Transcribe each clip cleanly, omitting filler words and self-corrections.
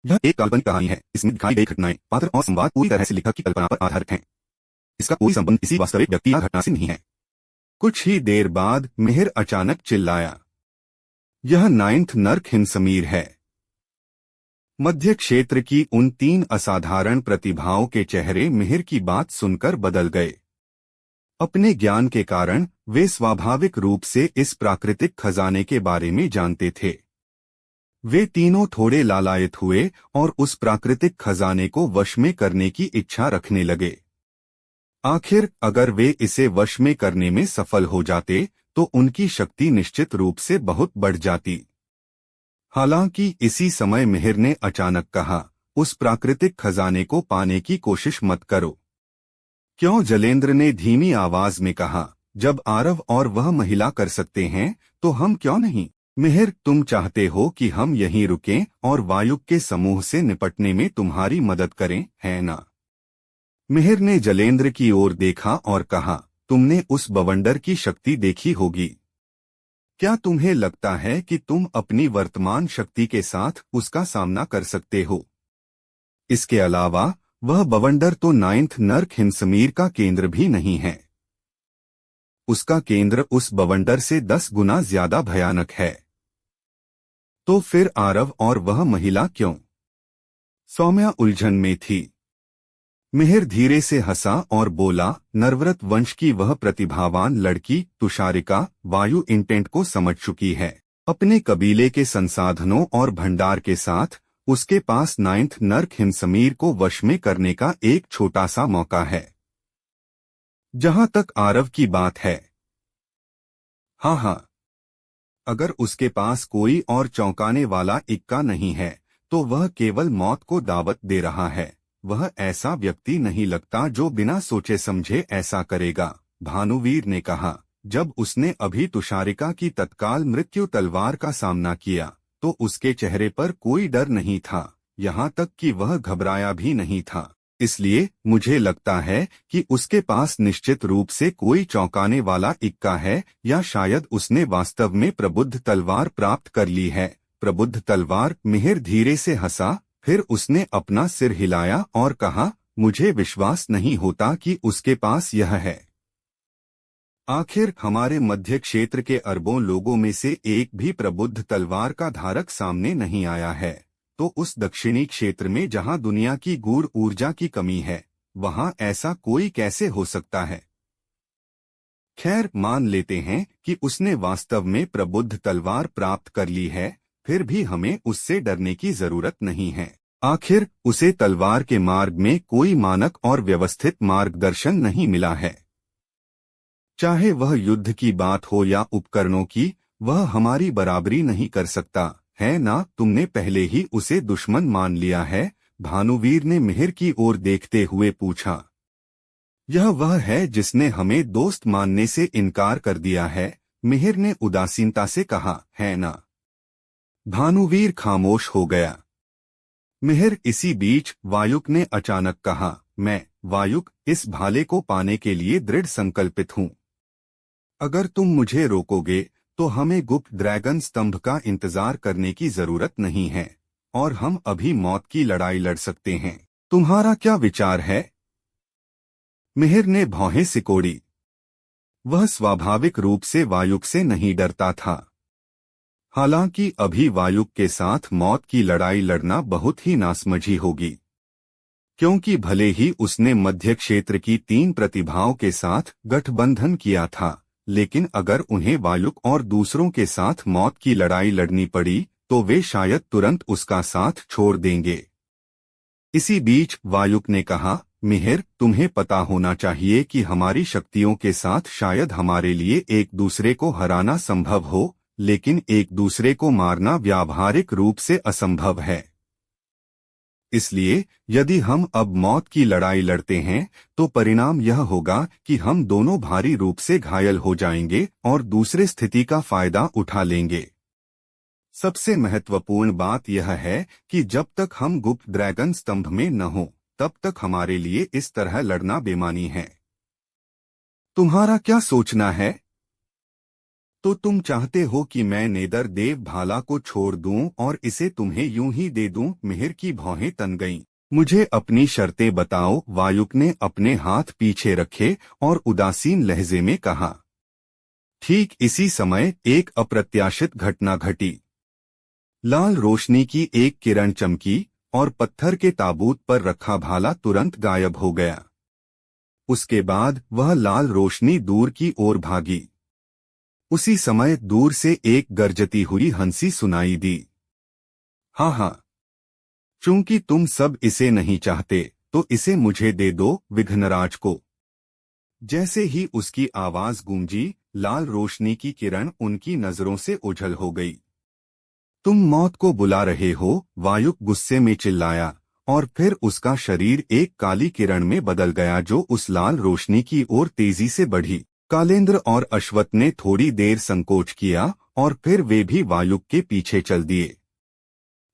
यह एक काल्पनिक कहानी है। इसमें दिखाई गई घटनाएं, पात्र और संवाद पूरी तरह से लेखक की कल्पना पर आधारित हैं। इसका कोई संबंध किसी वास्तविक व्यक्ति या घटना से नहीं है। कुछ ही देर बाद मिहिर अचानक चिल्लाया, यह नाइन्थ नर्क हिंसमीर है। मध्य क्षेत्र की उन 3 असाधारण प्रतिभाओं के चेहरे मिहिर की बात सुनकर बदल गए। अपने ज्ञान के कारण वे स्वाभाविक रूप से इस प्राकृतिक खजाने के बारे में जानते थे। वे तीनों थोड़े लालायित हुए और उस प्राकृतिक खजाने को वश में करने की इच्छा रखने लगे। आखिर अगर वे इसे वश में करने में सफल हो जाते तो उनकी शक्ति निश्चित रूप से बहुत बढ़ जाती। हालांकि इसी समय मिहिर ने अचानक कहा, उस प्राकृतिक खजाने को पाने की कोशिश मत करो। क्यों? जलेंद्र ने धीमी आवाज में कहा, जब आरव और वह महिला कर सकते हैं तो हम क्यों नहीं? मिहिर, तुम चाहते हो कि हम यहीं रुकें और वायुक के समूह से निपटने में तुम्हारी मदद करें, है ना? मिहिर ने जलेंद्र की ओर देखा और कहा, तुमने उस बवंडर की शक्ति देखी होगी। क्या तुम्हें लगता है कि तुम अपनी वर्तमान शक्ति के साथ उसका सामना कर सकते हो? इसके अलावा वह बवंडर तो नाइन्थ नर्क हिंसमीर का केंद्र भी नहीं है। उसका केंद्र उस बवंडर से 10 गुना ज्यादा भयानक है। तो फिर आरव और वह महिला क्यों? सौम्या उलझन में थी। मिहिर धीरे से हंसा और बोला, नरव्रत वंश की वह प्रतिभावान लड़की तुषारिका वायु इंटेंट को समझ चुकी है। अपने कबीले के संसाधनों और भंडार के साथ उसके पास नाइन्थ नर्क हिंसमीर को वश में करने का एक छोटा सा मौका है। जहां तक आरव की बात है, हाँ, अगर उसके पास कोई और चौंकाने वाला इक्का नहीं है तो वह केवल मौत को दावत दे रहा है। वह ऐसा व्यक्ति नहीं लगता जो बिना सोचे समझे ऐसा करेगा, भानुवीर ने कहा। जब उसने अभी तुषारिका की तत्काल मृत्यु तलवार का सामना किया तो उसके चेहरे पर कोई डर नहीं था, यहाँ तक कि वह घबराया भी नहीं था। इसलिए मुझे लगता है कि उसके पास निश्चित रूप से कोई चौंकाने वाला इक्का है, या शायद उसने वास्तव में प्रबुद्ध तलवार प्राप्त कर ली है। प्रबुद्ध तलवार? मिहिर धीरे से हंसा, फिर उसने अपना सिर हिलाया और कहा, मुझे विश्वास नहीं होता कि उसके पास यह है। आखिर हमारे मध्य क्षेत्र के अरबों लोगों में से एक भी प्रबुद्ध तलवार का धारक सामने नहीं आया है, तो उस दक्षिणी क्षेत्र में जहां दुनिया की गूढ़ ऊर्जा की कमी है, वहां ऐसा कोई कैसे हो सकता है? खैर, मान लेते हैं कि उसने वास्तव में प्रबुद्ध तलवार प्राप्त कर ली है, फिर भी हमें उससे डरने की जरूरत नहीं है। आखिर उसे तलवार के मार्ग में कोई मानक और व्यवस्थित मार्गदर्शन नहीं मिला है। चाहे वह युद्ध की बात हो या उपकरणों की, वह हमारी बराबरी नहीं कर सकता, है ना? तुमने पहले ही उसे दुश्मन मान लिया है, भानुवीर ने मिहिर की ओर देखते हुए पूछा। यह वह है जिसने हमें दोस्त मानने से इनकार कर दिया है, मिहिर ने उदासीनता से कहा, है ना? भानुवीर खामोश हो गया। मिहिर, इसी बीच वायुक ने अचानक कहा, मैं, वायुक, इस भाले को पाने के लिए दृढ़ संकल्पित हूँ। अगर तुम मुझे रोकोगे तो हमें गुप्त ड्रैगन स्तंभ का इंतजार करने की जरूरत नहीं है और हम अभी मौत की लड़ाई लड़ सकते हैं। तुम्हारा क्या विचार है? मिहिर ने भौहें सिकोड़ी। वह स्वाभाविक रूप से वायुक से नहीं डरता था। हालांकि अभी वायुक के साथ मौत की लड़ाई लड़ना बहुत ही नासमझी होगी, क्योंकि भले ही उसने मध्य क्षेत्र की 3 प्रतिभाओं के साथ गठबंधन किया था, लेकिन अगर उन्हें वायुक और दूसरों के साथ मौत की लड़ाई लड़नी पड़ी तो वे शायद तुरंत उसका साथ छोड़ देंगे। इसी बीच वायुक ने कहा, मिहिर, तुम्हें पता होना चाहिए कि हमारी शक्तियों के साथ शायद हमारे लिए एक दूसरे को हराना संभव हो, लेकिन एक दूसरे को मारना व्यावहारिक रूप से असंभव है। इसलिए यदि हम अब मौत की लड़ाई लड़ते हैं तो परिणाम यह होगा कि हम दोनों भारी रूप से घायल हो जाएंगे और दूसरे स्थिति का फायदा उठा लेंगे। सबसे महत्वपूर्ण बात यह है कि जब तक हम गुप्त ड्रैगन स्तंभ में न हो तब तक हमारे लिए इस तरह लड़ना बेमानी है। तुम्हारा क्या सोचना है? तो तुम चाहते हो कि मैं नेदर देव भाला को छोड़ दूं और इसे तुम्हें यूं ही दे दूं? मिहिर की भौहें तन गईं। मुझे अपनी शर्तें बताओ, वायुक ने अपने हाथ पीछे रखे और उदासीन लहजे में कहा। ठीक इसी समय एक अप्रत्याशित घटना घटी। लाल रोशनी की एक किरण चमकी और पत्थर के ताबूत पर रखा भाला तुरंत गायब हो गया। उसके बाद वह लाल रोशनी दूर की ओर भागी। उसी समय दूर से एक गरजती हुई हंसी सुनाई दी। हाँ हाँ, चूंकि तुम सब इसे नहीं चाहते तो इसे मुझे दे दो विघ्नराज को। जैसे ही उसकी आवाज गूंजी, लाल रोशनी की किरण उनकी नजरों से ओझल हो गई। तुम मौत को बुला रहे हो? वायुक गुस्से में चिल्लाया और फिर उसका शरीर एक काली किरण में बदल गया जो उस लाल रोशनी की ओर तेजी से बढ़ी। कालेंद्र और अश्वत ने थोड़ी देर संकोच किया और फिर वे भी वायुक के पीछे चल दिए।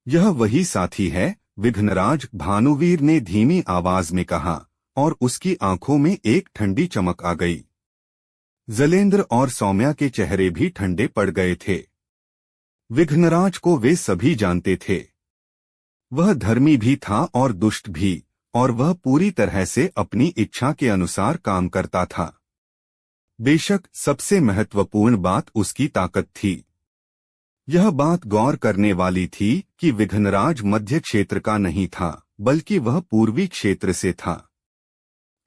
यह वही साथी है, विघ्नराज, भानुवीर ने धीमी आवाज में कहा और उसकी आंखों में एक ठंडी चमक आ गई। जलेंद्र और सौम्या के चेहरे भी ठंडे पड़ गए थे। विघ्नराज को वे सभी जानते थे। वह धर्मी भी था और दुष्ट भी, और वह पूरी तरह से अपनी इच्छा के अनुसार काम करता था। बेशक सबसे महत्वपूर्ण बात उसकी ताकत थी। यह बात गौर करने वाली थी कि विघ्नराज मध्य क्षेत्र का नहीं था, बल्कि वह पूर्वी क्षेत्र से था।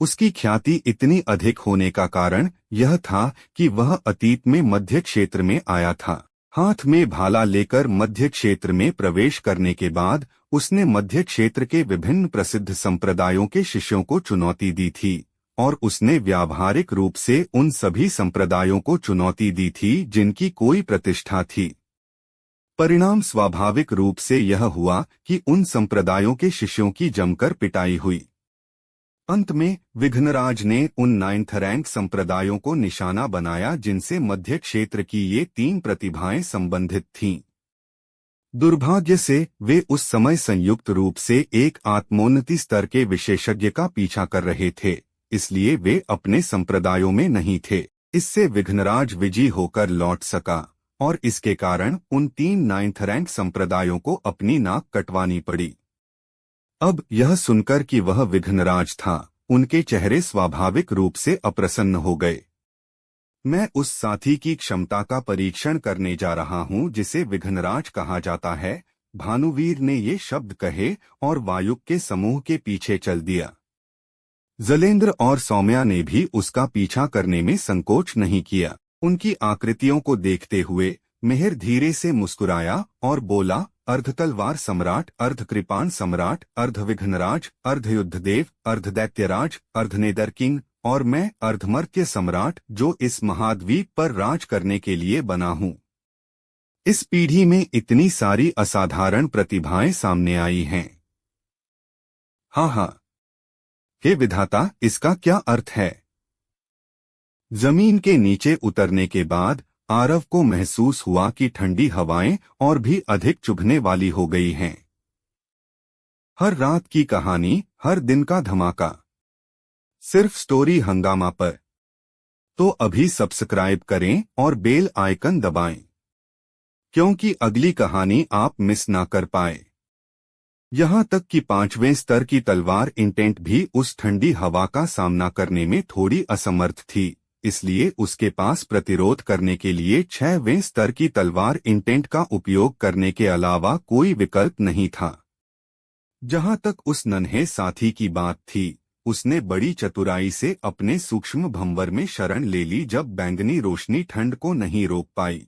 उसकी ख्याति इतनी अधिक होने का कारण यह था कि वह अतीत में मध्य क्षेत्र में आया था। हाथ में भाला लेकर मध्य क्षेत्र में प्रवेश करने के बाद उसने मध्य क्षेत्र के विभिन्न प्रसिद्ध संप्रदायों के शिष्यों को चुनौती दी थी, और उसने व्यावहारिक रूप से उन सभी संप्रदायों को चुनौती दी थी जिनकी कोई प्रतिष्ठा थी। परिणाम स्वाभाविक रूप से यह हुआ कि उन संप्रदायों के शिष्यों की जमकर पिटाई हुई। अंत में विघ्नराज ने उन 9th रैंक संप्रदायों को निशाना बनाया जिनसे मध्य क्षेत्र की ये 3 प्रतिभाएं संबंधित थीं। दुर्भाग्य से वे उस समय संयुक्त रूप से एक आत्मोन्नति स्तर के विशेषज्ञ का पीछा कर रहे थे, इसलिए वे अपने संप्रदायों में नहीं थे। इससे विघ्नराज विजयी होकर लौट सका और इसके कारण उन 3 9th रैंक संप्रदायों को अपनी नाक कटवानी पड़ी। अब यह सुनकर कि वह विघ्नराज था, उनके चेहरे स्वाभाविक रूप से अप्रसन्न हो गए। मैं उस साथी की क्षमता का परीक्षण करने जा रहा हूं जिसे विघ्नराज कहा जाता है। भानुवीर ने ये शब्द कहे और वायुक के समूह के पीछे चल दिया। जलेंद्र और सौम्या ने भी उसका पीछा करने में संकोच नहीं किया। उनकी आकृतियों को देखते हुए मिहिर धीरे से मुस्कुराया और बोला, अर्ध तलवार सम्राट, अर्ध कृपाण सम्राट, अर्ध विघ्नराज, अर्ध युद्धदेव, अर्ध दैत्यराज, अर्ध नेदर किंग, और मैं अर्धमर्त्य सम्राट जो इस महाद्वीप पर राज करने के लिए बना हूँ। इस पीढ़ी में इतनी सारी असाधारण प्रतिभाएं सामने आई हैं। हाँ हाँ, हे विधाता, इसका क्या अर्थ है? जमीन के नीचे उतरने के बाद आरव को महसूस हुआ कि ठंडी हवाएं और भी अधिक चुभने वाली हो गई हैं। हर रात की कहानी, हर दिन का धमाका, सिर्फ स्टोरी हंगामा पर। तो अभी सब्सक्राइब करें और बेल आइकन दबाएं, क्योंकि अगली कहानी आप मिस ना कर पाए। यहाँ तक कि 5वें स्तर की तलवार इंटेंट भी उस ठंडी हवा का सामना करने में थोड़ी असमर्थ थी, इसलिए उसके पास प्रतिरोध करने के लिए 6वें स्तर की तलवार इंटेंट का उपयोग करने के अलावा कोई विकल्प नहीं था। जहां तक उस नन्हे साथी की बात थी, उसने बड़ी चतुराई से अपने सूक्ष्म भंवर में शरण ले ली जब बैंगनी रोशनी ठंड को नहीं रोक पाई।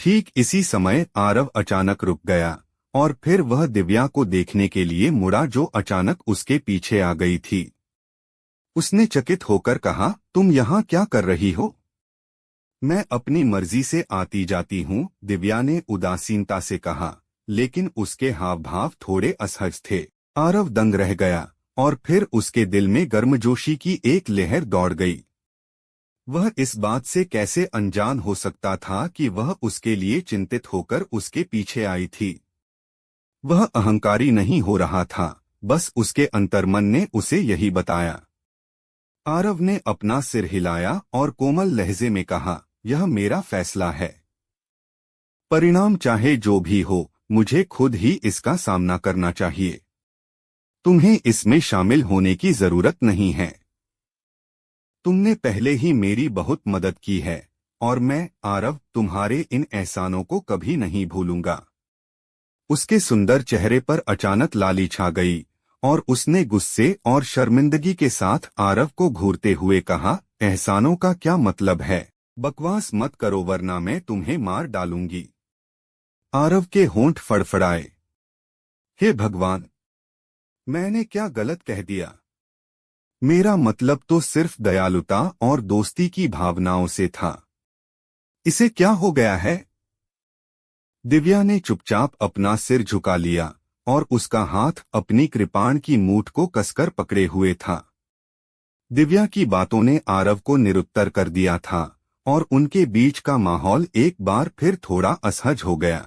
ठीक इसी समय आरव अचानक रुक गया और फिर वह दिव्या को देखने के लिए मुड़ा जो अचानक उसके पीछे आ गई थी। उसने चकित होकर कहा, तुम यहाँ क्या कर रही हो? मैं अपनी मर्जी से आती जाती हूँ, दिव्या ने उदासीनता से कहा, लेकिन उसके हाव भाव थोड़े असहज थे। आरव दंग रह गया और फिर उसके दिल में गर्मजोशी की एक लहर दौड़ गई। वह इस बात से कैसे अनजान हो सकता था कि वह उसके लिए चिंतित होकर उसके पीछे आई थी। वह अहंकारी नहीं हो रहा था, बस उसके अंतर्मन ने उसे यही बताया। आरव ने अपना सिर हिलाया और कोमल लहजे में कहा, यह मेरा फैसला है। परिणाम चाहे जो भी हो, मुझे खुद ही इसका सामना करना चाहिए। तुम्हें इसमें शामिल होने की जरूरत नहीं है। तुमने पहले ही मेरी बहुत मदद की है और मैं, आरव, तुम्हारे इन एहसानों को कभी नहीं भूलूंगा। उसके सुंदर चेहरे पर अचानक लाली छा गई और उसने गुस्से और शर्मिंदगी के साथ आरव को घूरते हुए कहा, एहसानों का क्या मतलब है? बकवास मत करो वरना मैं तुम्हें मार डालूंगी। आरव के होंठ फड़फड़ाए। हे भगवान, मैंने क्या गलत कह दिया? मेरा मतलब तो सिर्फ दयालुता और दोस्ती की भावनाओं से था। इसे क्या हो गया है? दिव्या ने चुपचाप अपना सिर झुका लिया और उसका हाथ अपनी कृपाण की मूठ को कसकर पकड़े हुए था। दिव्या की बातों ने आरव को निरुत्तर कर दिया था और उनके बीच का माहौल एक बार फिर थोड़ा असहज हो गया।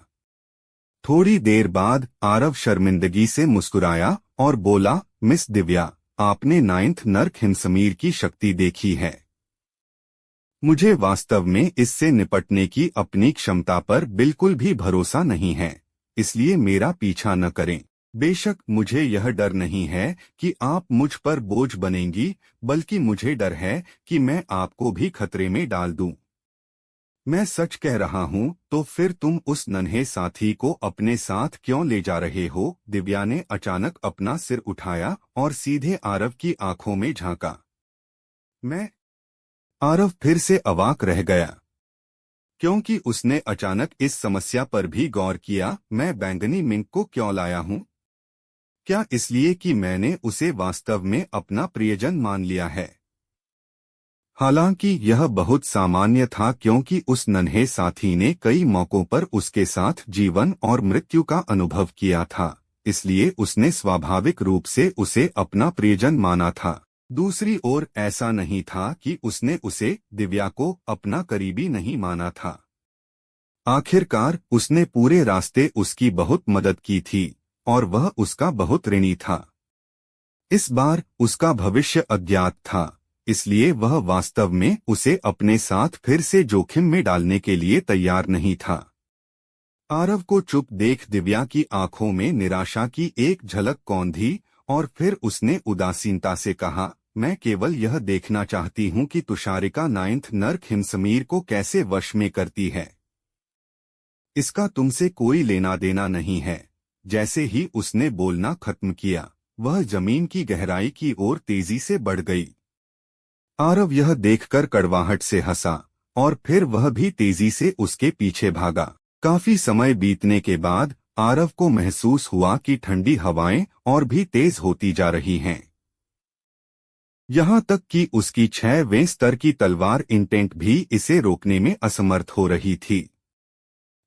थोड़ी देर बाद आरव शर्मिंदगी से मुस्कुराया और बोला, मिस दिव्या, आपने नाइन्थ नर्क हिमसमीर की शक्ति देखी है। मुझे वास्तव में इससे निपटने की अपनी क्षमता पर बिल्कुल भी भरोसा नहीं है, इसलिए मेरा पीछा न करें। बेशक मुझे यह डर नहीं है कि आप मुझ पर बोझ बनेंगी, बल्कि मुझे डर है कि मैं आपको भी खतरे में डाल दूं। मैं सच कह रहा हूं, तो फिर तुम उस नन्हे साथी को अपने साथ क्यों ले जा रहे हो? दिव्या ने अचानक अपना सिर उठाया और सीधे आरव की आंखों में झांका। मैं? आरव फिर से अवाक रह गया, क्योंकि उसने अचानक इस समस्या पर भी गौर किया। मैं बैंगनी मिंक को क्यों लाया हूं? क्या इसलिए कि मैंने उसे वास्तव में अपना प्रियजन मान लिया है? हालांकि यह बहुत सामान्य था, क्योंकि उस नन्हे साथी ने कई मौकों पर उसके साथ जीवन और मृत्यु का अनुभव किया था, इसलिए उसने स्वाभाविक रूप से उसे अपना प्रियजन माना था। दूसरी ओर ऐसा नहीं था कि उसने उसे, दिव्या को, अपना करीबी नहीं माना था। आखिरकार उसने पूरे रास्ते उसकी बहुत मदद की थी और वह उसका बहुत ऋणी था। इस बार उसका भविष्य अज्ञात था, इसलिए वह वास्तव में उसे अपने साथ फिर से जोखिम में डालने के लिए तैयार नहीं था। आरव को चुप देख दिव्या की आंखों में निराशा की एक झलक कौंधी और फिर उसने उदासीनता से कहा, मैं केवल यह देखना चाहती हूँ कि तुषारिका नाइन्थ नर्क हिमसमीर को कैसे वश में करती है। इसका तुमसे कोई लेना देना नहीं है। जैसे ही उसने बोलना खत्म किया, वह जमीन की गहराई की ओर तेजी से बढ़ गई। आरव यह देखकर कड़वाहट से हंसा और फिर वह भी तेजी से उसके पीछे भागा। काफी समय बीतने के बाद आरव को महसूस हुआ कि ठंडी हवाएं और भी तेज होती जा रही हैं। यहाँ तक कि उसकी 6वें स्तर की तलवार इंटेंट भी इसे रोकने में असमर्थ हो रही थी।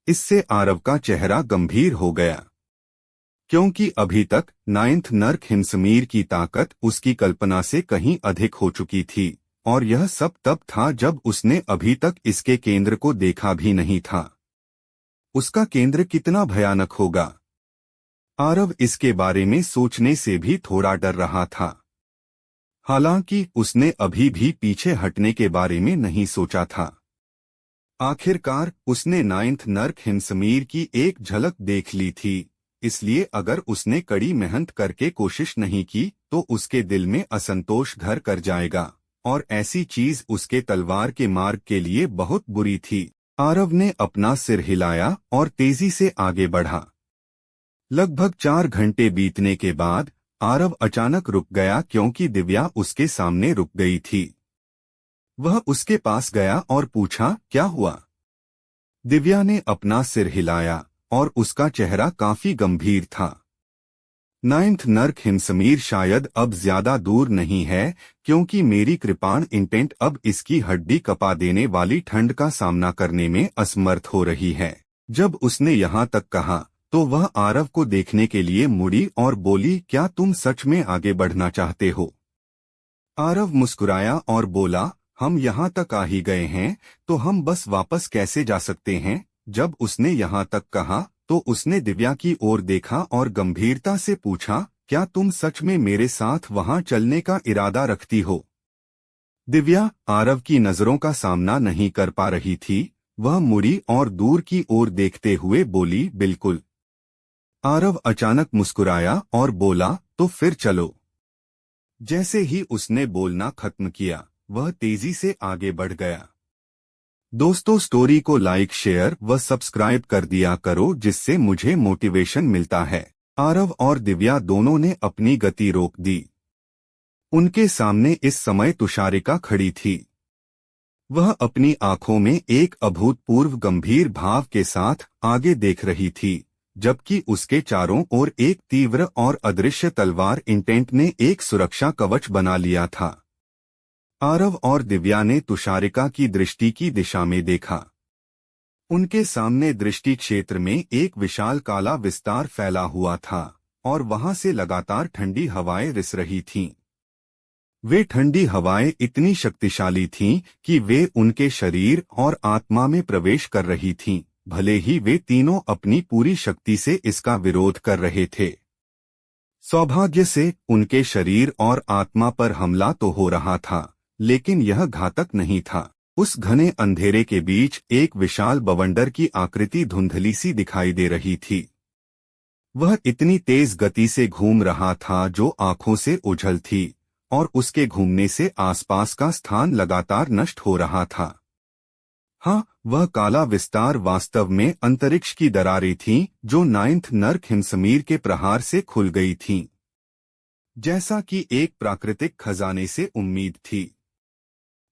इससे आरव का चेहरा गंभीर हो गया, क्योंकि अभी तक नाइन्थ नर्क हिमसमीर की ताकत उसकी कल्पना से कहीं अधिक हो चुकी थी, और यह सब तब था जब उसने अभी तक इसके केंद्र को देखा भी नहीं था। उसका केंद्र कितना भयानक होगा? आरव इसके बारे में सोचने से भी थोड़ा डर रहा था। हालांकि उसने अभी भी पीछे हटने के बारे में नहीं सोचा था। आखिरकार उसने नाइन्थ नर्क हिमसमीर की एक झलक देख ली थी, इसलिए अगर उसने कड़ी मेहनत करके कोशिश नहीं की तो उसके दिल में असंतोष घर कर जाएगा, और ऐसी चीज उसके तलवार के मार्ग के लिए बहुत बुरी थी। आरव ने अपना सिर हिलाया और तेजी से आगे बढ़ा। लगभग 4 घंटे बीतने के बाद आरव अचानक रुक गया, क्योंकि दिव्या उसके सामने रुक गई थी। वह उसके पास गया और पूछा, क्या हुआ? दिव्या ने अपना सिर हिलाया और उसका चेहरा काफी गंभीर था। नाइन्थ नर्क हिमसमीर शायद अब ज्यादा दूर नहीं है, क्योंकि मेरी कृपाण इंटेंट अब इसकी हड्डी कपा देने वाली ठंड का सामना करने में असमर्थ हो रही है। जब उसने यहाँ तक कहा तो वह आरव को देखने के लिए मुड़ी और बोली, क्या तुम सच में आगे बढ़ना चाहते हो? आरव मुस्कुराया और बोला, हम यहाँ तक आ ही गए हैं तो हम बस वापस कैसे जा सकते हैं? जब उसने यहाँ तक कहा तो उसने दिव्या की ओर देखा और गंभीरता से पूछा, क्या तुम सच में मेरे साथ वहाँ चलने का इरादा रखती हो? दिव्या आरव की नजरों का सामना नहीं कर पा रही थी। वह मुड़ी और दूर की ओर देखते हुए बोली, बिल्कुल। आरव अचानक मुस्कुराया और बोला, तो फिर चलो। जैसे ही उसने बोलना खत्म किया, वह तेजी से आगे बढ़ गया। दोस्तों, स्टोरी को लाइक, शेयर व सब्सक्राइब कर दिया करो, जिससे मुझे मोटिवेशन मिलता है। आरव और दिव्या दोनों ने अपनी गति रोक दी। उनके सामने इस समय तुषारिका खड़ी थी। वह अपनी आंखों में एक अभूतपूर्व गंभीर भाव के साथ आगे देख रही थी, जबकि उसके चारों ओर एक तीव्र और अदृश्य तलवार इंटेंट ने एक सुरक्षा कवच बना लिया था। आरव और दिव्या ने तुषारिका की दृष्टि की दिशा में देखा। उनके सामने दृष्टि क्षेत्र में एक विशाल काला विस्तार फैला हुआ था और वहां से लगातार ठंडी हवाएं रिस रही थीं। वे ठंडी हवाएं इतनी शक्तिशाली थीं कि वे उनके शरीर और आत्मा में प्रवेश कर रही थीं, भले ही वे तीनों अपनी पूरी शक्ति से इसका विरोध कर रहे थे। सौभाग्य से उनके शरीर और आत्मा पर हमला तो हो रहा था, लेकिन यह घातक नहीं था। उस घने अंधेरे के बीच एक विशाल बवंडर की आकृति धुंधली सी दिखाई दे रही थी। वह इतनी तेज गति से घूम रहा था जो आंखों से ओझल थी, और उसके घूमने से आसपास का स्थान लगातार नष्ट हो रहा था। हाँ, वह काला विस्तार वास्तव में अंतरिक्ष की दरारें थीं जो 9th नर्क हिमसमीर के प्रहार से खुल गई थीं, जैसा कि एक प्राकृतिक खजाने से उम्मीद थी।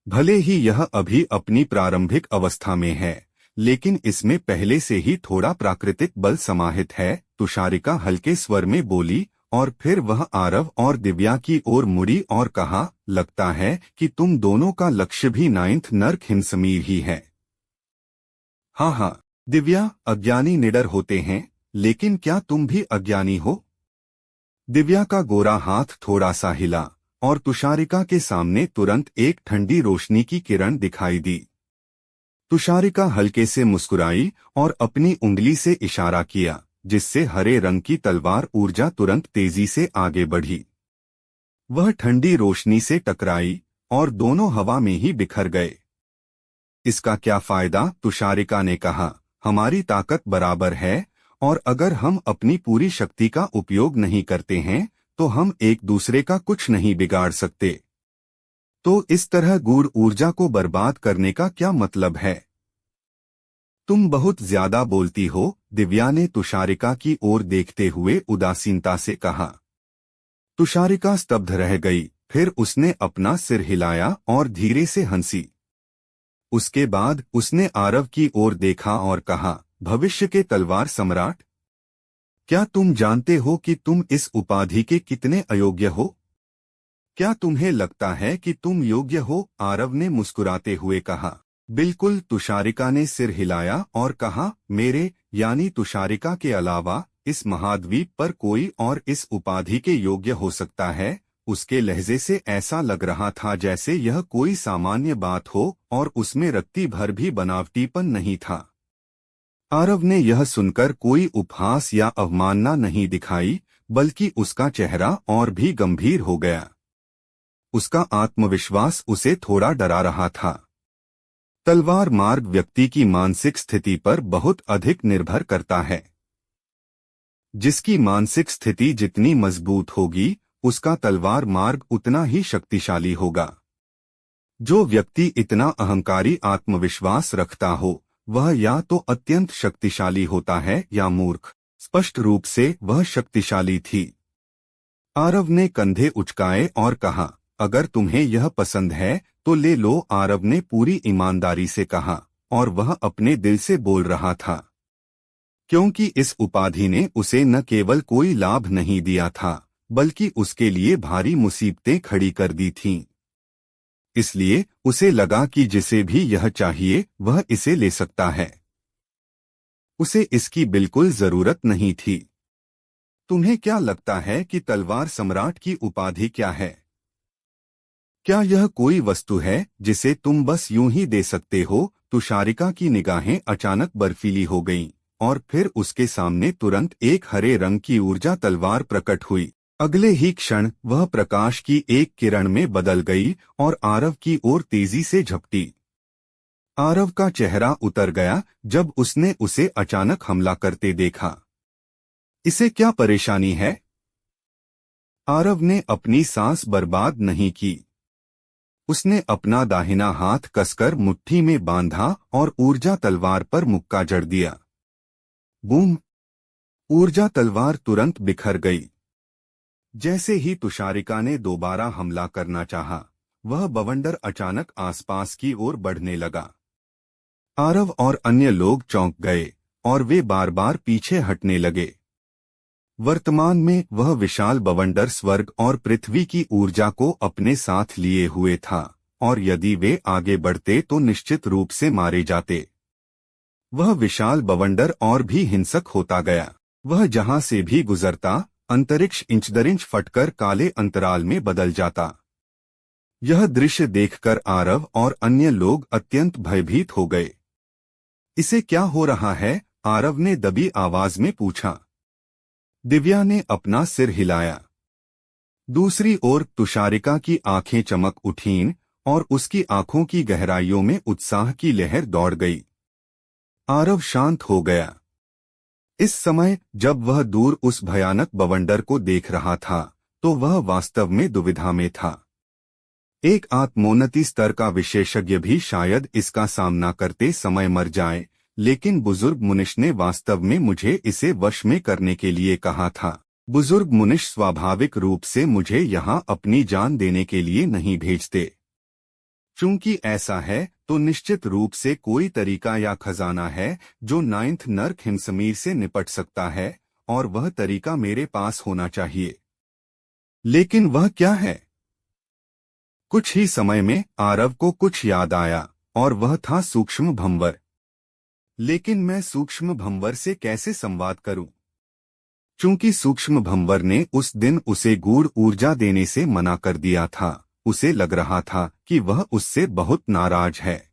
भले ही यह अभी अपनी प्रारंभिक अवस्था में है, लेकिन इसमें पहले से ही थोड़ा प्राकृतिक बल समाहित है, तुषारिका हल्के स्वर में बोली, और फिर वह आरव और दिव्या की ओर मुड़ी और कहा, लगता है कि तुम दोनों का लक्ष्य भी 9th नर्क हिमसमीर ही है। हाँ, दिव्या, अज्ञानी निडर होते हैं, लेकिन क्या तुम भी अज्ञानी हो? दिव्या का गोरा हाथ थोड़ा सा हिला और तुषारिका के सामने तुरंत एक ठंडी रोशनी की किरण दिखाई दी। तुषारिका हल्के से मुस्कुराई और अपनी उंगली से इशारा किया, जिससे हरे रंग की तलवार ऊर्जा तुरंत तेजी से आगे बढ़ी। वह ठंडी रोशनी से टकराई और दोनों हवा में ही बिखर गए। इसका क्या फायदा? तुषारिका ने कहा, हमारी ताकत बराबर है, और अगर हम अपनी पूरी शक्ति का उपयोग नहीं करते हैं तो हम एक दूसरे का कुछ नहीं बिगाड़ सकते। तो इस तरह गूढ़ ऊर्जा को बर्बाद करने का क्या मतलब है? तुम बहुत ज्यादा बोलती हो, दिव्या ने तुषारिका की ओर देखते हुए उदासीनता से कहा। तुषारिका स्तब्ध रह गई, फिर उसने अपना सिर हिलाया और धीरे से हंसी। उसके बाद उसने आरव की ओर देखा और कहा, भविष्य के तलवार सम्राट, क्या तुम जानते हो कि तुम इस उपाधि के कितने अयोग्य हो? क्या तुम्हें लगता है कि तुम योग्य हो? आरव ने मुस्कुराते हुए कहा। बिल्कुल, तुषारिका ने सिर हिलाया और कहा, मेरे यानी तुषारिका के अलावा इस महाद्वीप पर कोई और इस उपाधि के योग्य हो सकता है? उसके लहजे से ऐसा लग रहा था जैसे यह कोई सामान्य बात हो और उसमें रत्ती भर भी बनावटीपन नहीं था। आरव ने यह सुनकर कोई उपहास या अवमानना नहीं दिखाई, बल्कि उसका चेहरा और भी गंभीर हो गया। उसका आत्मविश्वास उसे थोड़ा डरा रहा था। तलवार मार्ग व्यक्ति की मानसिक स्थिति पर बहुत अधिक निर्भर करता है। जिसकी मानसिक स्थिति जितनी मजबूत होगी, उसका तलवार मार्ग उतना ही शक्तिशाली होगा। जो व्यक्ति इतना अहंकारी आत्मविश्वास रखता हो, वह या तो अत्यंत शक्तिशाली होता है या मूर्ख। स्पष्ट रूप से वह शक्तिशाली थी। आरव ने कंधे उचकाए और कहा, अगर तुम्हें यह पसंद है तो ले लो। आरव ने पूरी ईमानदारी से कहा, और वह अपने दिल से बोल रहा था, क्योंकि इस उपाधि ने उसे न केवल कोई लाभ नहीं दिया था, बल्कि उसके लिए भारी मुसीबतें खड़ी कर दी थीं। इसलिए उसे लगा कि जिसे भी यह चाहिए वह इसे ले सकता है। उसे इसकी बिल्कुल जरूरत नहीं थी। तुम्हें क्या लगता है कि तलवार सम्राट की उपाधि क्या है? क्या यह कोई वस्तु है जिसे तुम बस यूं ही दे सकते हो? तुषारिका की निगाहें अचानक बर्फीली हो गईं, और फिर उसके सामने तुरंत एक हरे रंग की ऊर्जा तलवार प्रकट हुई। अगले ही क्षण वह प्रकाश की एक किरण में बदल गई और आरव की ओर तेजी से झपटी। आरव का चेहरा उतर गया जब उसने उसे अचानक हमला करते देखा। इसे क्या परेशानी है? आरव ने अपनी सांस बर्बाद नहीं की। उसने अपना दाहिना हाथ कसकर मुट्ठी में बांधा और ऊर्जा तलवार पर मुक्का जड़ दिया। बूम! ऊर्जा तलवार तुरंत बिखर गई। जैसे ही तुषारिका ने दोबारा हमला करना चाहा, वह बवंडर अचानक आसपास की ओर बढ़ने लगा। आरव और अन्य लोग चौंक गए और वे बार बार पीछे हटने लगे। वर्तमान में वह विशाल बवंडर स्वर्ग और पृथ्वी की ऊर्जा को अपने साथ लिए हुए था और यदि वे आगे बढ़ते तो निश्चित रूप से मारे जाते। वह विशाल बवंडर और भी हिंसक होता गया। वह जहां से भी गुजरता, अंतरिक्ष इंच दर इंच फटकर काले अंतराल में बदल जाता। यह दृश्य देखकर आरव और अन्य लोग अत्यंत भयभीत हो गए। इसे क्या हो रहा है? आरव ने दबी आवाज में पूछा। दिव्या ने अपना सिर हिलाया। दूसरी ओर तुषारिका की आंखें चमक उठीं और उसकी आंखों की गहराइयों में उत्साह की लहर दौड़ गई। आरव शांत हो गया। इस समय जब वह दूर उस भयानक बवंडर को देख रहा था, तो वह वास्तव में दुविधा में था। एक आत्मोन्नति स्तर का विशेषज्ञ भी शायद इसका सामना करते समय मर जाए, लेकिन बुजुर्ग मुनिश ने वास्तव में मुझे इसे वश में करने के लिए कहा था। बुजुर्ग मुनिश स्वाभाविक रूप से मुझे यहाँ अपनी जान देने के लिए नहीं भेजते। चूंकि ऐसा है तो निश्चित रूप से कोई तरीका या खजाना है जो नाइन्थ नर्क हिमसमीर से निपट सकता है, और वह तरीका मेरे पास होना चाहिए। लेकिन वह क्या है? कुछ ही समय में आरव को कुछ याद आया, और वह था सूक्ष्म भंवर। लेकिन मैं सूक्ष्म भंवर से कैसे संवाद करूं? चूंकि सूक्ष्म भंवर ने उस दिन उसे गूढ़ ऊर्जा देने से मना कर दिया था, उसे लग रहा था कि वह उससे बहुत नाराज है।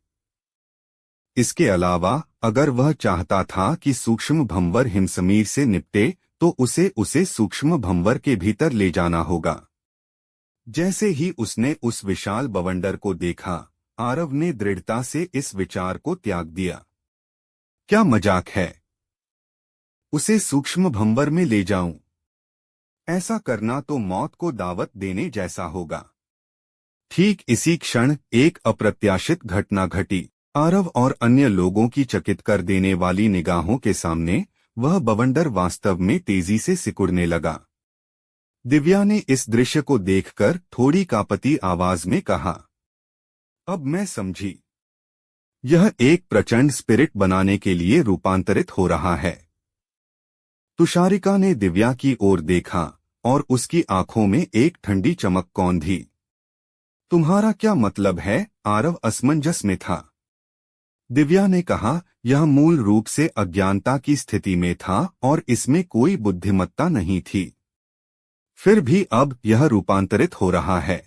इसके अलावा अगर वह चाहता था कि सूक्ष्म भंवर हिमसमीर से निपटे, तो उसे सूक्ष्म भंवर के भीतर ले जाना होगा। जैसे ही उसने उस विशाल बवंडर को देखा, आरव ने दृढ़ता से इस विचार को त्याग दिया। क्या मजाक है? उसे सूक्ष्म भंवर में ले जाऊं? ऐसा करना तो मौत को दावत देने जैसा होगा। ठीक इसी क्षण एक अप्रत्याशित घटना घटी। आरव और अन्य लोगों की चकित कर देने वाली निगाहों के सामने वह बवंडर वास्तव में तेजी से सिकुड़ने लगा। दिव्या ने इस दृश्य को देखकर थोड़ी कांपती आवाज में कहा, अब मैं समझी। यह एक प्रचंड स्पिरिट बनाने के लिए रूपांतरित हो रहा है। तुषारिका ने दिव्या की ओर देखा और उसकी आंखों में एक ठंडी चमक कौंधी। तुम्हारा क्या मतलब है? आरव असमंजस में था। दिव्या ने कहा, यह मूल रूप से अज्ञानता की स्थिति में था और इसमें कोई बुद्धिमत्ता नहीं थी। फिर भी अब यह रूपांतरित हो रहा है।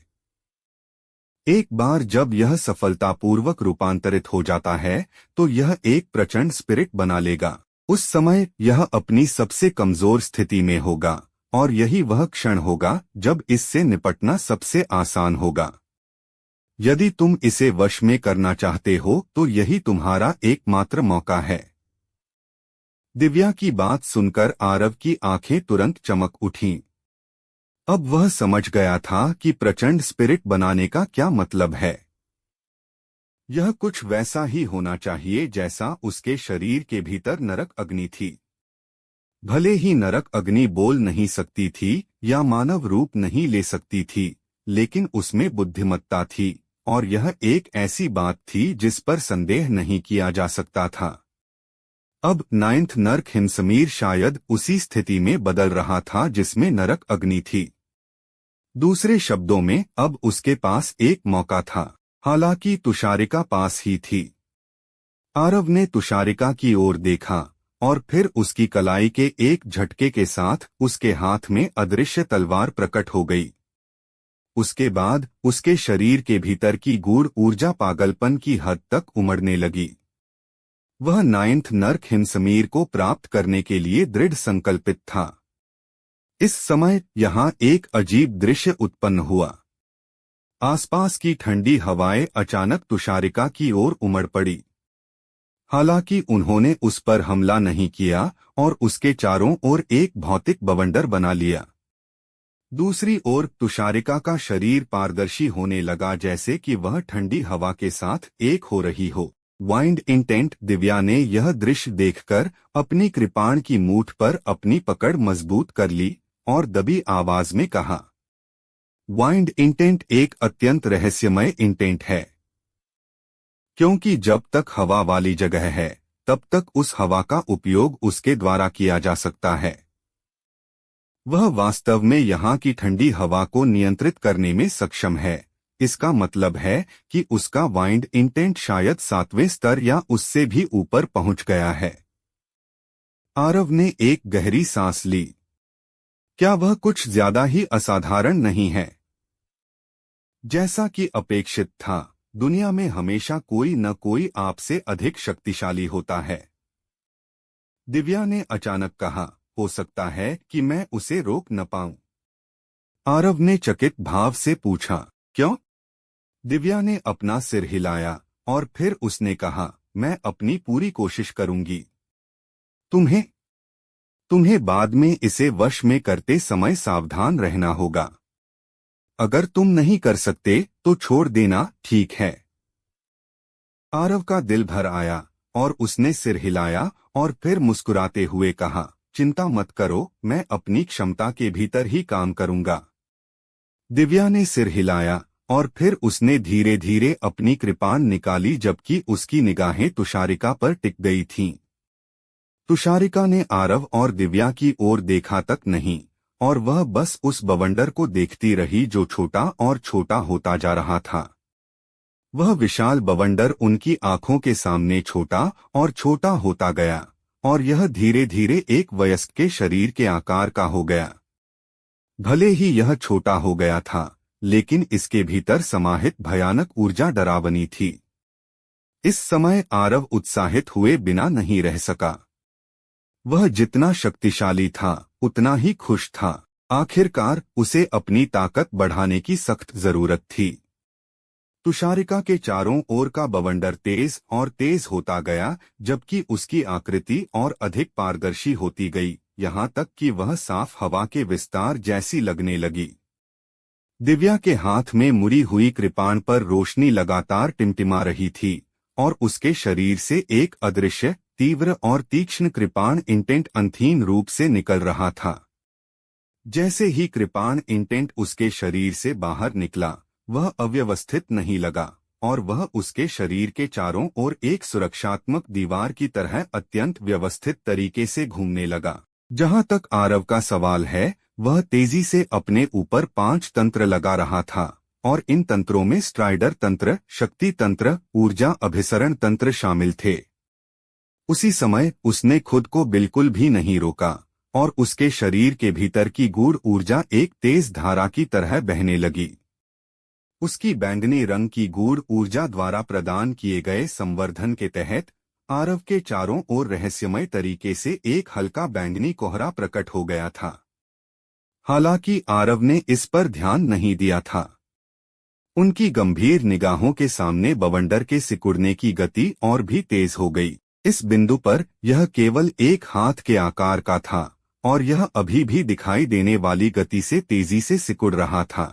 एक बार जब यह सफलतापूर्वक रूपांतरित हो जाता है, तो यह एक प्रचंड स्पिरिट बना लेगा। उस समय यह अपनी सबसे कमजोर स्थिति में होगा, और यही वह क्षण होगा जब इससे निपटना सबसे आसान होगा। यदि तुम इसे वश में करना चाहते हो तो यही तुम्हारा एकमात्र मौका है। दिव्या की बात सुनकर आरव की आंखें तुरंत चमक उठीं। अब वह समझ गया था कि प्रचंड स्पिरिट बनाने का क्या मतलब है। यह कुछ वैसा ही होना चाहिए जैसा उसके शरीर के भीतर नरक अग्नि थी। भले ही नरक अग्नि बोल नहीं सकती थी या मानव रूप नहीं ले सकती थी, लेकिन उसमें बुद्धिमत्ता थी, और यह एक ऐसी बात थी जिस पर संदेह नहीं किया जा सकता था। अब नाइन्थ नर्क हिमसमीर शायद उसी स्थिति में बदल रहा था जिसमें नरक अग्नि थी। दूसरे शब्दों में अब उसके पास एक मौका था। हालांकि तुषारिका पास ही थी। आरव ने तुषारिका की ओर देखा और फिर उसकी कलाई के एक झटके के साथ उसके हाथ में अदृश्य तलवार प्रकट हो गई। उसके बाद उसके शरीर के भीतर की गूढ़ ऊर्जा पागलपन की हद तक उमड़ने लगी। वह नाइन्थ नर्क हिमसमीर को प्राप्त करने के लिए दृढ़ संकल्पित था। इस समय यहाँ एक अजीब दृश्य उत्पन्न हुआ। आसपास की ठंडी हवाएं अचानक तुषारिका की ओर उमड़ पड़ी। हालांकि उन्होंने उस पर हमला नहीं किया और उसके चारों ओर एक भौतिक बवंडर बना लिया। दूसरी ओर तुषारिका का शरीर पारदर्शी होने लगा, जैसे कि वह ठंडी हवा के साथ एक हो रही हो। Wind intent. दिव्या ने यह दृश्य देखकर अपनी कृपाण की मूठ पर अपनी पकड़ मजबूत कर ली और दबी आवाज में कहा, वाइंड इंटेंट एक अत्यंत रहस्यमय इंटेंट है, क्योंकि जब तक हवा वाली जगह है तब तक उस हवा का उपयोग उसके द्वारा किया जा सकता है। वह वास्तव में यहाँ की ठंडी हवा को नियंत्रित करने में सक्षम है। इसका मतलब है कि उसका वाइंड इंटेंट शायद 7वें स्तर या उससे भी ऊपर पहुंच गया है। आरव ने एक गहरी सांस ली। क्या वह कुछ ज्यादा ही असाधारण नहीं है? जैसा कि अपेक्षित था, दुनिया में हमेशा कोई न कोई आपसे अधिक शक्तिशाली होता है। दिव्या ने अचानक कहा, हो सकता है कि मैं उसे रोक न पाऊं। आरव ने चकित भाव से पूछा, क्यों? दिव्या ने अपना सिर हिलाया और फिर उसने कहा, मैं अपनी पूरी कोशिश करूंगी। तुम्हें बाद में इसे वश में करते समय सावधान रहना होगा। अगर तुम नहीं कर सकते तो छोड़ देना, ठीक है? आरव का दिल भर आया और उसने सिर हिलाया और फिर मुस्कुराते हुए कहा, चिंता मत करो, मैं अपनी क्षमता के भीतर ही काम करूंगा। दिव्या ने सिर हिलाया और फिर उसने धीरे धीरे अपनी कृपाण निकाली, जबकि उसकी निगाहें तुषारिका पर टिक गई थीं। तुषारिका ने आरव और दिव्या की ओर देखा तक नहीं और वह बस उस बवंडर को देखती रही जो छोटा और छोटा होता जा रहा था। वह विशाल बवंडर उनकी आंखों के सामने छोटा और छोटा होता गया और यह धीरे धीरे एक वयस्क के शरीर के आकार का हो गया। भले ही यह छोटा हो गया था, लेकिन इसके भीतर समाहित भयानक ऊर्जा डरावनी थी। इस समय आरव उत्साहित हुए बिना नहीं रह सका। वह जितना शक्तिशाली था उतना ही खुश था। आखिरकार उसे अपनी ताकत बढ़ाने की सख्त जरूरत थी। तुषारिका के चारों ओर का बवंडर तेज और तेज होता गया, जबकि उसकी आकृति और अधिक पारदर्शी होती गई, यहाँ तक कि वह साफ हवा के विस्तार जैसी लगने लगी। दिव्या के हाथ में मुड़ी हुई कृपाण पर रोशनी लगातार टिमटिमा रही थी और उसके शरीर से एक अदृश्य, तीव्र और तीक्ष्ण कृपाण इंटेंट अंतहीन रूप से निकल रहा था। जैसे ही कृपाण इंटेंट उसके शरीर से बाहर निकला, वह अव्यवस्थित नहीं लगा और वह उसके शरीर के चारों ओर एक सुरक्षात्मक दीवार की तरह अत्यंत व्यवस्थित तरीके से घूमने लगा। जहां तक आरव का सवाल है, वह तेजी से अपने ऊपर 5 तंत्र लगा रहा था और इन तंत्रों में स्ट्राइडर तंत्र, शक्ति तंत्र, ऊर्जा अभिसरण तंत्र शामिल थे। उसी समय उसने खुद को बिल्कुल भी नहीं रोका और उसके शरीर के भीतर की गूढ़ ऊर्जा एक तेज धारा की तरह बहने लगी। उसकी बैंगनी रंग की गूढ़ ऊर्जा द्वारा प्रदान किए गए संवर्धन के तहत आरव के चारों ओर रहस्यमय तरीके से एक हल्का बैंगनी कोहरा प्रकट हो गया था। हालांकि आरव ने इस पर ध्यान नहीं दिया था। उनकी गंभीर निगाहों के सामने बवंडर के सिकुड़ने की गति और भी तेज हो गई। इस बिंदु पर यह केवल एक हाथ के आकार का था और यह अभी भी दिखाई देने वाली गति से तेजी से सिकुड़ रहा था।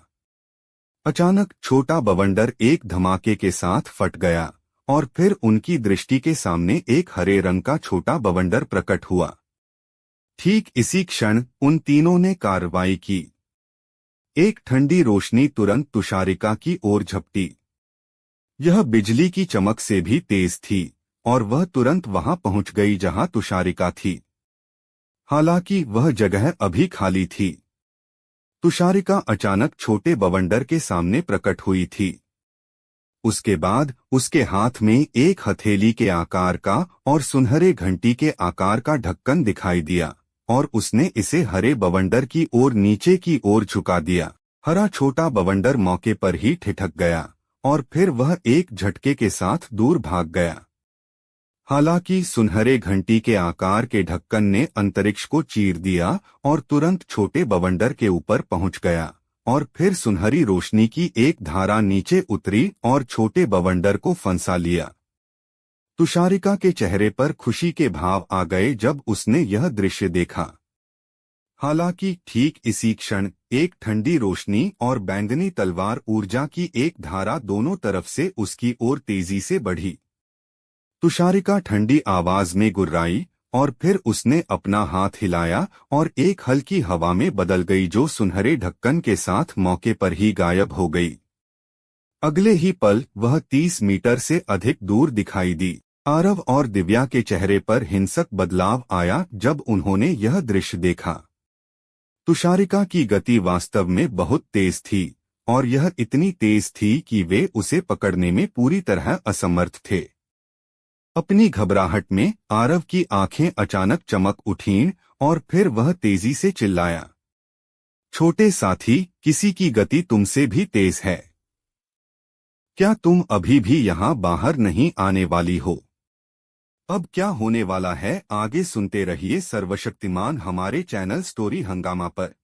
अचानक छोटा बवंडर एक धमाके के साथ फट गया और फिर उनकी दृष्टि के सामने एक हरे रंग का छोटा बवंडर प्रकट हुआ। ठीक इसी क्षण उन तीनों ने कार्रवाई की। एक ठंडी रोशनी तुरंत तुषारिका की ओर झपटी। यह बिजली की चमक से भी तेज थी और वह तुरंत वहां पहुंच गई जहां तुषारिका थी। हालांकि वह जगह अभी खाली थी। तुषारिका अचानक छोटे बवंडर के सामने प्रकट हुई थी। उसके बाद उसके हाथ में एक हथेली के आकार का और सुनहरे घंटी के आकार का ढक्कन दिखाई दिया और उसने इसे हरे बवंडर की ओर नीचे की ओर झुका दिया। हरा छोटा बवंडर मौके पर ही ठिठक गया और फिर वह एक झटके के साथ दूर भाग गया। हालांकि सुनहरे घंटी के आकार के ढक्कन ने अंतरिक्ष को चीर दिया और तुरंत छोटे बवंडर के ऊपर पहुंच गया, और फिर सुनहरी रोशनी की एक धारा नीचे उतरी और छोटे बवंडर को फंसा लिया। तुषारिका के चेहरे पर खुशी के भाव आ गए जब उसने यह दृश्य देखा। हालांकि ठीक इसी क्षण एक ठंडी रोशनी और बैंगनी तलवार ऊर्जा की एक धारा दोनों तरफ से उसकी ओर तेजी से बढ़ी। तुषारिका ठंडी आवाज में गुर्राई और फिर उसने अपना हाथ हिलाया और एक हल्की हवा में बदल गई जो सुनहरे ढक्कन के साथ मौके पर ही गायब हो गई। अगले ही पल वह 30 मीटर से अधिक दूर दिखाई दी। आरव और दिव्या के चेहरे पर हिंसक बदलाव आया जब उन्होंने यह दृश्य देखा। तुषारिका की गति वास्तव में बहुत तेज थी और यह इतनी तेज थी कि वे उसे पकड़ने में पूरी तरह असमर्थ थे। अपनी घबराहट में आरव की आंखें अचानक चमक उठीं और फिर वह तेजी से चिल्लाया, छोटे साथी, किसी की गति तुमसे भी तेज है। क्या तुम अभी भी यहाँ बाहर नहीं आने वाली हो? अब क्या होने वाला है आगे सुनते रहिए सर्वशक्तिमान हमारे चैनल स्टोरी हंगामा पर।